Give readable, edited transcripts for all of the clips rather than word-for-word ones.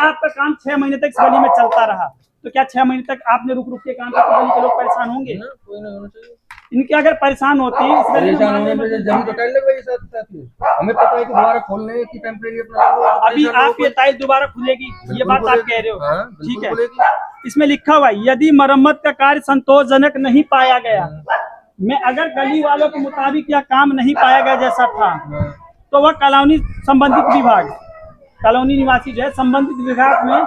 आपका काम 6 महीने तक इस गली में चलता रहा, तो क्या 6 महीने तक आपने रुक रुक के काम किया तो गली के लोग परेशान होंगे? कोई नहीं होना चाहिए। इनके अगर परेशान होती है इस गली परेशान में, होने पे जमीन तो टाइल लगवाइए साथ साथ में। हमें पता है कि दोबारा खोलने की टेम्परेरी अपना अभी आप ये टाइल दोबारा खुलेगी, ये बात आप कह रहे हो, ठीक है। इसमें लिखा हुआ है यदि मरम्मत का कार्य संतोषजनक नहीं पाया गया, मैं अगर गली वालों के मुताबिक यह काम नहीं पाया गया जैसा था, तो वह कॉलोनी संबंधित विभाग, कॉलोनी निवासी जो है संबंधित विभाग में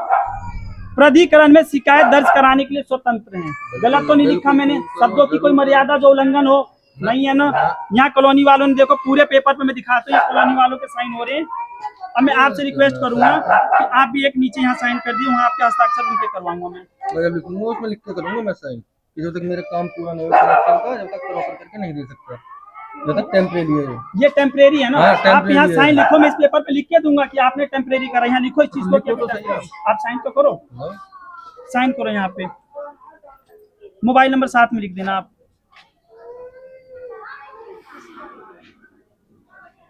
प्राधिकरण में शिकायत दर्ज कराने के लिए स्वतंत्र हैं। गलत तो नहीं लिखा मैंने, शब्दों की कोई मर्यादा जो उल्लंघन हो नहीं है ना। यहाँ कॉलोनी वालों ने देखो पूरे पेपर पे मैं दिखाता हूँ, कॉलोनी वालों के साइन हो रहे हैं। अब मैं आपसे रिक्वेस्ट करूंगा कि आप भी एक नीचे यहाँ साइन कर दिए, वहाँ आपके हस्ताक्षर उनके करवाऊंगा मैं लिखूंगा, उसमें लिख के करूंगा मैं साइन। जब तक मेरा काम पूरा नहीं होगा कनेक्शन का, जब तक प्रॉपर करके नहीं दे सकता, जब तक टेम्परेरी है। ये टेम्परेरी है ना। आप यहाँ साइन लिखो, मैं इस पेपर पे लिख के दूंगा कि आपने टेम्परेरी करा। यहाँ लिखो इस चीज को, आप साइन तो करो, साइन करो यहाँ पे। मोबाइल नंबर साथ में लिख देना आप।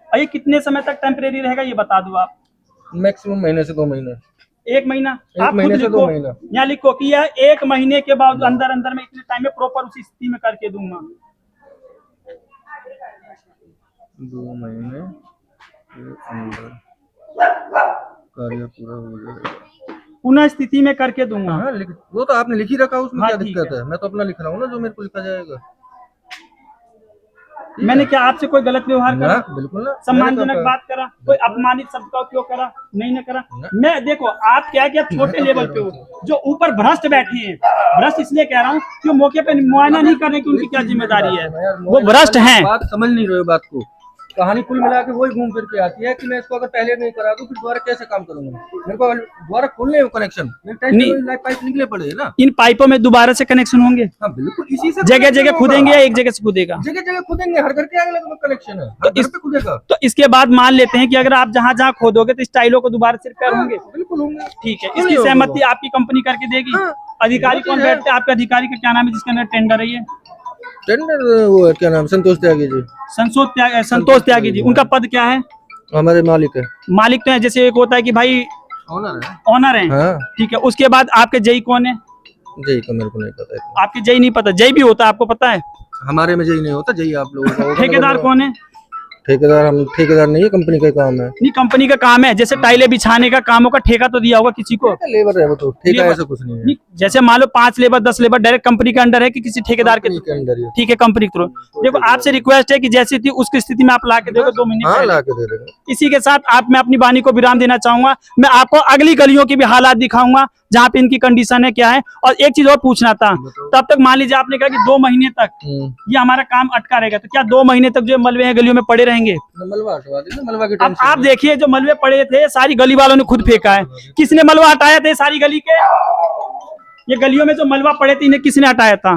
ये कितने समय तक टेम्परेरी रहेगा ये बता दो आप। मैक्सिमम महीने से 2 महीने। 1 महीना? आप महीने से 2 महीना यहाँ लिखो कि यह 1 महीने के बाद अंदर अंदर में इतने टाइम में प्रॉपर उसी स्थिति में करके दूंगा। 2 महीने के अंदर कार्य पूरा हो जाएगा, पुनः स्थिति में करके दूंगा। हाँ, वो तो आपने लिख ही रखा, उसमें क्या दिक्कत है? मैं तो अपना लिख रहा हूँ ना, जो मेरे को लिखा जाएगा। मैंने क्या आपसे कोई गलत व्यवहार करा? बिल्कुल ना। सम्मानजनक बात करा? कोई अपमानित शब्द का उपयोग करा? नहीं ना करा। मैं देखो आप क्या कि आप छोटे लेवल पे हो, जो ऊपर भ्रष्ट बैठे हैं। भ्रष्ट इसलिए कह रहा हूँ कि मौके पे मुआयना नहीं करने की उनकी क्या जिम्मेदारी है, वो भ्रष्ट हैं। बात समझ नहीं रहे हो बात को। कहानी कुल मिला के वही घूम फिर के आती है कि मैं इसको अगर पहले नहीं करा दूं फिर दोबारा कैसे काम करूंगा? मेरे को दोबारा खोलने हो कनेक्शन, पाइप निकले पड़े ना। इन पाइपों में दोबारा से कनेक्शन होंगे? हाँ बिल्कुल, इसी से जगह जगह खुदेंगे या एक जगह से खुदेगा? जगह जगह खुदेंगे, हर घर के अलग अलग कनेक्शन है, हर घर पे खुदेगा। तो इसके बाद मान लेते हैं कि अगर आप जहाँ जहाँ खोदोगे तो स्टाइलों को दोबारा से रिपेयर होंगे? बिल्कुल होंगे। ठीक है, इसकी सहमति आपकी कंपनी करके देगी? अधिकारी कौन बैठते हैं आपके? अधिकारी का क्या नाम है जिसके अंदर टेंडर है? ये टेंडर वो है, क्या नाम? संतोष त्यागी जी। संतोष त्यागी जी। उनका पद क्या है? हमारे मालिक है। मालिक तो है, जैसे एक होता है कि भाई ऑनर है। हाँ। ठीक है, उसके बाद आपके जई कौन है? जई का मेरे को नहीं पता है। आपके जई नहीं पता? जई भी होता है, आपको पता है? हमारे में जई नहीं होता, जई आप लोगों का होगा। ठेकेदार कौन है? ठेकेदार हम ठेकेदार नहीं है, कंपनी का काम है। नहीं, कंपनी का काम है। जैसे टाइलें बिछाने का कामों का ठेका तो दिया होगा किसी को? लेबर है वो तो, ठेका ऐसा कुछ नहीं है। जैसे मान लो 5 लेबर 10 लेबर डायरेक्ट कंपनी के अंडर है कि किसी ठेकेदार के अंडर है? ठीक है, कंपनी के थ्रू। देखो आपसे रिक्वेस्ट है कि जैसी थी उसकी स्थिति में आप ला के दोगे 2 महीने। हाँ, ला के दे देंगे। इसी के साथ आप मैं अपनी वाणी को विराम देना चाहूंगा। मैं आपको अगली गलियों की भी हालात दिखाऊंगा जहाँ पे इनकी कंडीशन है क्या है। और एक चीज और पूछना था, तब तक मान लीजिए आपने कहा कि 2 महीने तक ये हमारा काम अटका रहेगा, तो क्या 2 महीने तक जो मलबे हैं गलियों में पड़े रहेंगे? मलबा की अब आप देखिए जो मलबे पड़े थे सारी गली वालों ने खुद फेंका है। किसने मलबा हटाया था सारी गली के? ये गलियों में जो मलबा पड़े थे इन्हें किसने हटाया था?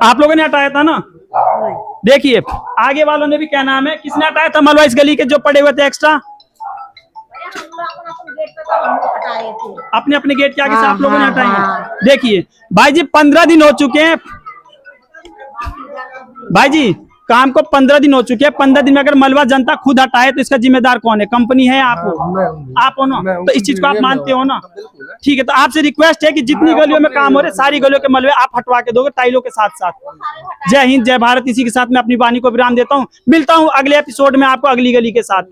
आप लोगों ने हटाया था ना। देखिए आगे वालों ने भी क्या नाम है, किसने हटाया था मलबा इस गली के जो पड़े हुए थे एक्स्ट्रा? अपने अपने गेट के आगे से आप लोगों ने हटाए। देखिए भाई जी 15 दिन हो चुके हैं। भाई जी काम को 15 दिन हो चुके हैं। 15 दिन में अगर मलबा जनता खुद हटाए तो इसका जिम्मेदार कौन है? कंपनी है? आप हो? आप हो ना? तो इस चीज को आप मानते हो ना? ठीक है, तो आपसे रिक्वेस्ट है कि जितनी गलियों में काम हो रहे सारी गलियों के मलबे आप हटवा के दोगे टाइलों के साथ साथ। जय हिंद, जय भारत। इसी के साथ मैं अपनी वाणी को विराम देता हूँ। मिलता हूँ अगले एपिसोड में आपको अगली गली के साथ।